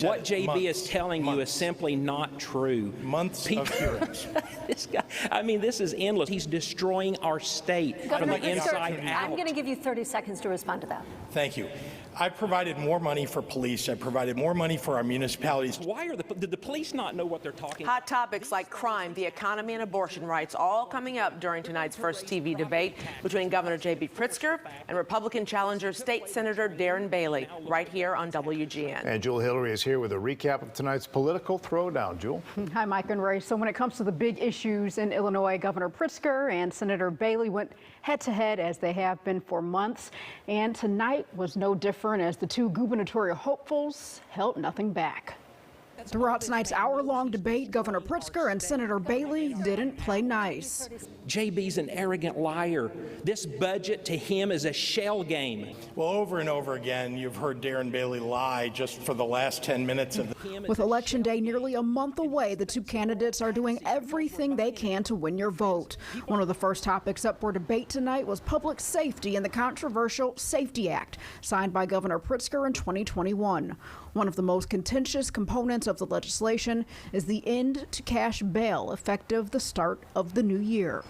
What JB is telling you is simply not true. Months of hearings. This guy, I mean, this is endless. He's destroying our state from the inside out. I'm going to give you 30 seconds to respond to that. Thank you. I provided more money for police. I provided more money for our municipalities. Why did the police not know what they're talking Hot topics like crime, the economy, and abortion rights all coming up during tonight's first TV debate between Governor J.B. Pritzker and Republican challenger State Senator Darren Bailey, right here on WGN. And Jewel Hillary is here with a recap of tonight's political throwdown. Jewel. Hi, Mike and Ray. So when it comes to the big issues in Illinois, Governor Pritzker and Senator Bailey went head-to-head as they have been for months. And tonight was no different as the two gubernatorial hopefuls held nothing back. Throughout tonight's hour-long debate, Governor Pritzker and Senator Bailey didn't play nice. JB's an arrogant liar. This budget to him is a shell game. Well, over and over again, you've heard Darren Bailey lie just for the last 10 minutes of the... With Election Day nearly a month away, the two candidates are doing everything they can to win your vote. One of the first topics up for debate tonight was public safety and the controversial SAFETY Act, signed by Governor Pritzker in 2021. One of the most contentious components of the legislation is the end to cash bail effective the start of the new year.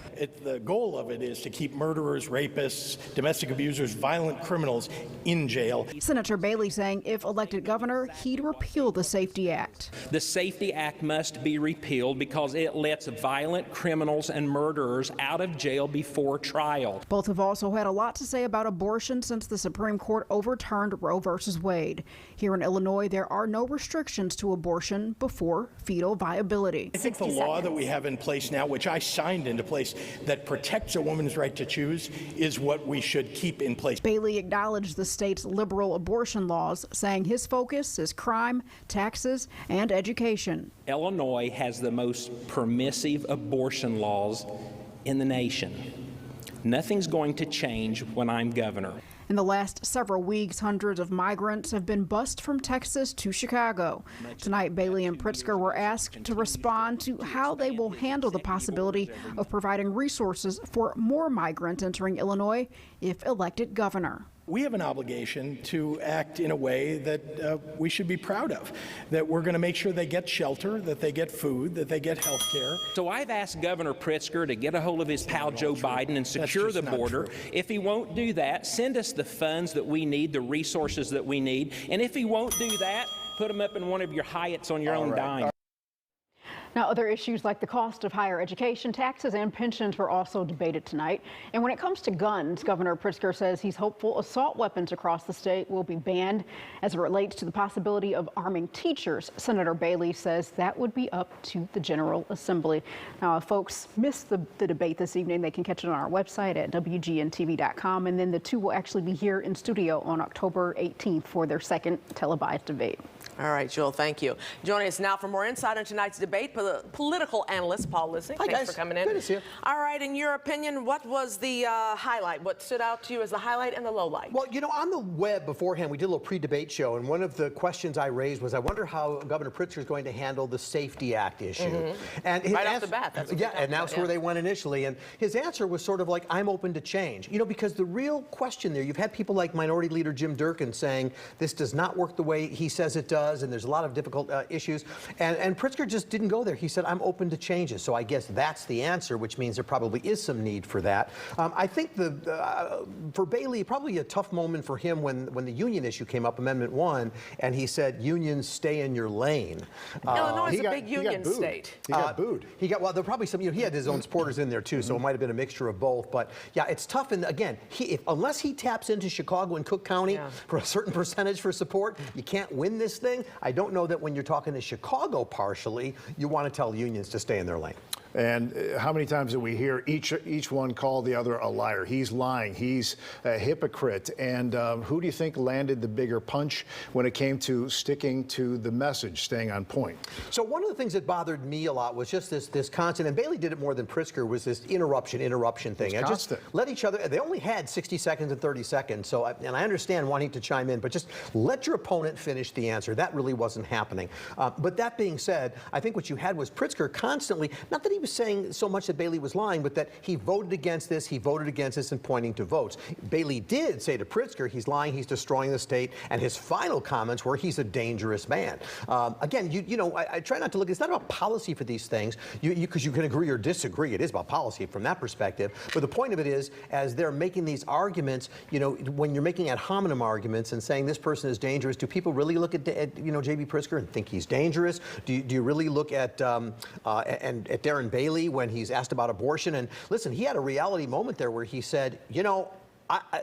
The goal of it is to keep murderers, rapists, domestic abusers, violent criminals in jail. Senator Bailey saying if elected governor, he'd repeal the SAFETY Act. The SAFETY Act must be repealed because it lets violent criminals and murderers out of jail before trial. Both have also had a lot to say about abortion since the Supreme Court overturned Roe v. Wade. Here in Illinois, there are no restrictions to abortion before fetal viability. I think the law that we have in place now, which I signed into place, that protects a woman's right to choose, is what we should keep in place. Bailey acknowledged the state's liberal abortion laws, saying his focus is crime, taxes, and education. Illinois has the most permissive abortion laws in the nation. Nothing's going to change when I'm governor. In the last several weeks, hundreds of migrants have been bused from Texas to Chicago. Tonight, Bailey and Pritzker were asked to respond to how they will handle the possibility of providing resources for more migrants entering Illinois if elected governor. We have an obligation to act in a way that we should be proud of, that we're going to make sure they get shelter, that they get food, that they get health care. So I've asked Governor Pritzker to get a hold of his pal Joe Biden and secure the border. If he won't do that, send us the funds that we need, the resources that we need. And if he won't do that, put them up in one of your Hyatts on your own dime. Now, other issues like the cost of higher education, taxes, and pensions were also debated tonight. And when it comes to guns, Governor Pritzker says he's hopeful assault weapons across the state will be banned. As it relates to the possibility of arming teachers, Senator Bailey says that would be up to the General Assembly. Now, if folks missed the debate this evening, they can catch it on our website at WGNTV.com. And then the two will actually be here in studio on October 18th for their second televised debate. All right, Joel, thank you. Joining us now for more insight on tonight's debate, political analyst Paul Lissig. Hi, Thanks for coming in. Good to see you. All right, in your opinion, what was the highlight? What stood out to you as the highlight and the low light? Well, you know, on the web beforehand, we did a little pre-debate show, and one of the questions I raised was, I wonder how Governor Pritzker is going to handle the SAFETY Act issue. And his right off the bat, that's what and that's where they went initially. And his answer was sort of like, I'm open to change. You know, because the real question there, you've had people like Minority Leader Jim Durkin saying this does not work the way he says it does, and there's a lot of difficult issues. And Pritzker just didn't go there. He said, I'm open to changes. So I guess that's the answer, which means there probably is some need for that. I think for Bailey, probably a tough moment for him when the union issue came up, Amendment 1, and he said, unions stay in your lane. Illinois is a big union state. He got booed. Well, there probably some, you know, he had his own supporters in there too, so it might have been a mixture of both. But yeah, it's tough. And again, unless he taps into Chicago and Cook County for a certain percentage for support, you can't win this thing. I don't know that when you're talking to Chicago partially, you want to tell unions to stay in their lane. And how many times do we hear each one call the other a liar? He's lying. He's a hypocrite. And who do you think landed the bigger punch when it came to sticking to the message, staying on point? So one of the things that bothered me a lot was just this constant, and Bailey did it more than Pritzker, was this interruption thing. It's constant. Just let each other, they only had 60 seconds and 30 seconds. So, and I understand wanting to chime in, but just let your opponent finish the answer. That really wasn't happening. But that being said, I think what you had was Pritzker constantly, not that he was saying so much that Bailey was lying, but that he voted against this, and pointing to votes. Bailey did say to Pritzker, he's lying, he's destroying the state, and his final comments were he's a dangerous man. Again, I try not to look, it's not about policy for these things, because you can agree or disagree. It is about policy from that perspective. But the point of it is, as they're making these arguments, when you're making ad hominem arguments and saying this person is dangerous, do people really look at J.B. Pritzker and think he's dangerous? Do you really look at Darren Bailey when he's asked about abortion? And listen, he had a reality moment there where he said,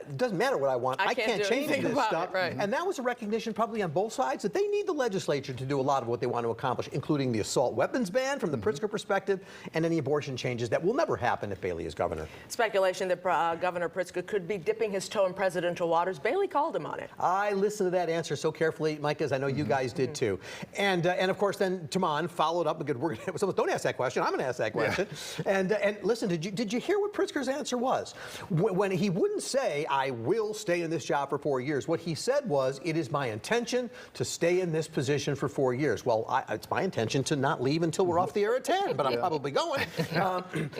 it doesn't matter what I want. I can't change this stuff. Right. And that was a recognition probably on both sides that they need the legislature to do a lot of what they want to accomplish, including the assault weapons ban from the Pritzker perspective and any abortion changes that will never happen if Bailey is governor. Speculation that Governor Pritzker could be dipping his toe in presidential waters. Bailey called him on it. I listened to that answer so carefully, Mike, as I know you guys did too. And of course, then Taman followed up because don't ask that question. I'm going to ask that question. Yeah. And listen, did you hear what Pritzker's answer was? When he wouldn't say, I will stay in this job for 4 years. What he said was, it is my intention to stay in this position for 4 years. Well, it's my intention to not leave until we're off the air at 10, but I'm probably going.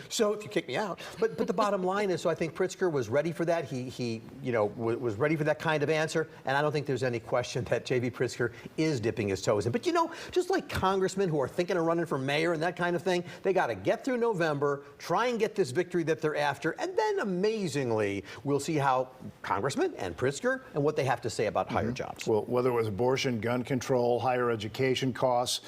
So if you kick me out. But the bottom line is, so I think Pritzker was ready for that. He was ready for that kind of answer. And I don't think there's any question that J.B. Pritzker is dipping his toes in. But just like congressmen who are thinking of running for mayor and that kind of thing, they got to get through November, try and get this victory that they're after, and then amazingly, we'll see how congressmen and Pritzker and what they have to say about higher jobs. Well, whether it was abortion, gun control, higher education costs,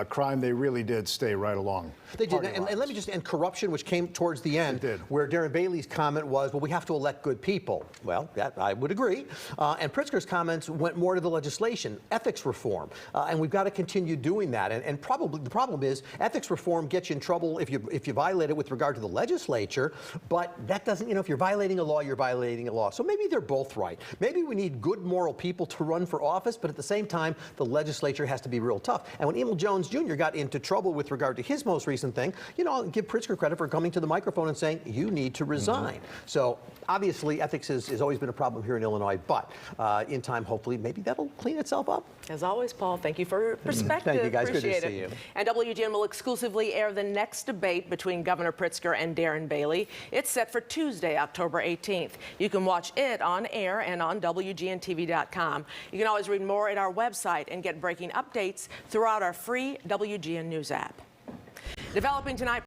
crime, they really did stay right along. They did, and let me and corruption, which came towards the end, where Darren Bailey's comment was, well, we have to elect good people. Well, that I would agree. And Pritzker's comments went more to the legislation, ethics reform, and we've got to continue doing that. And probably the problem is ethics reform gets you in trouble if you violate it with regard to the legislature, but that doesn't, if you're violating a law, you're violating a law. So maybe they're both right. Maybe we need good moral people to run for office, but at the same time, the legislature has to be real tough. And when Emil Jones Jr. got into trouble with regard to his most recent thing, I'll give Pritzker credit for coming to the microphone and saying, you need to resign. So obviously, ethics has always been a problem here in Illinois, but in time, hopefully, maybe that'll clean itself up. As always, Paul, thank you for your perspective. Thank you, guys. Appreciate Good to see you. And WGN will exclusively air the next debate between Governor Pritzker and Darren Bailey. It's set for Tuesday, October 18th. You can watch it on air and on WGNTV.com. You can always read more at our website and get breaking updates throughout our free WGN News app. Developing tonight.